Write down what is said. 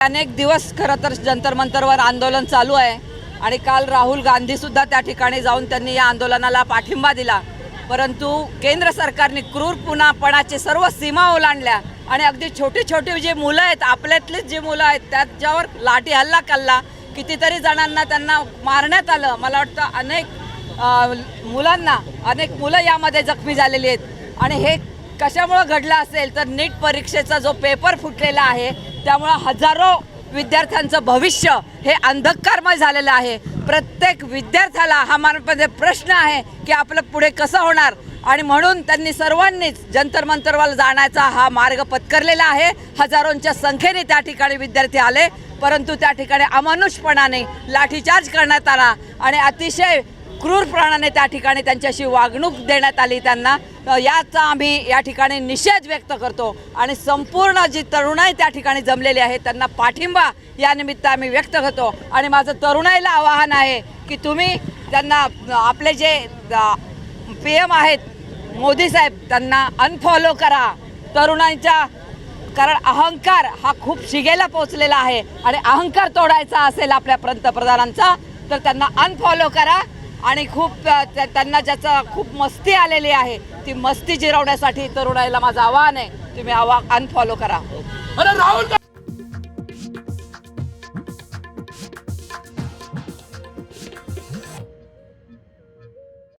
अनेक दिवस खरं तर जंतर मंतरवर आंदोलन चालू आहे आणि काल राहुल गांधी सुद्धा त्या ठिकाणी जाऊन त्यांनी या आंदोलनाला पाठिंबा दिला। परंतु केंद्र सरकारने क्रूरपणाचे सर्व सीमा ओलांडल्या आणि अगदी छोटी छोटी जी मुलं आहेत, आपल्यातलीच जी मुलं आहेत, त्याच्यावर लाठी हल्ला केला। कितीतरी जणांना त्यांना मारण्यात आलं। मला वाटतं अनेक मुलं यामध्ये जखमी झालेली आहेत आणि हे कशामुळे घडलं असेल तर नीट परीक्षेचा जो पेपर फुटलेला आहे त्यामुळे हजारो विद्यार्थ्यांचं भविष्य हे अंधकारमय झालेलं आहे। प्रत्येक विद्यार्थ्याला हा मनामध्ये प्रश्न आहे की आपलं पुढे कसं होणार आणि म्हणून त्यांनी सर्वांनीच जंतर मंतरवर जाण्याचा हा मार्ग पत्करलेला आहे। हजारोंच्या संख्येने त्या ठिकाणी विद्यार्थी आले, परंतु त्या ठिकाणी अमानुषपणाने लाठीचार्ज करण्यात आला आणि अतिशय क्रूरपणाने त्या ठिकाणी त्यांच्याशी वागणूक देण्यात आली त्यांना। याचा आम्ही या ठिकाणी निषेध व्यक्त करतो आणि संपूर्ण जी तरुणाई त्या ठिकाणी जमलेली आहे त्यांना पाठिंबा या निमित्त आम्ही व्यक्त करतो। आणि माझं तरुणाईला आवाहन आहे की तुम्ही त्यांना आपले जे PM आहेत मोदी साहेब त्यांना अनफॉलो करा तरुणांच्या, कारण अहंकार हा खूप शिगेला पोहोचलेला आहे आणि अहंकार तोडायचा असेल आपल्या पंतप्रधानांचा तर त्यांना अनफॉलो करा आणि त्यांना ज्याचा खूप मस्ती आलेली आहे ती मस्ती जिरवण्यासाठी तरुणाईला माझं आवाहन आहे, तुम्ही अनफॉलो करा।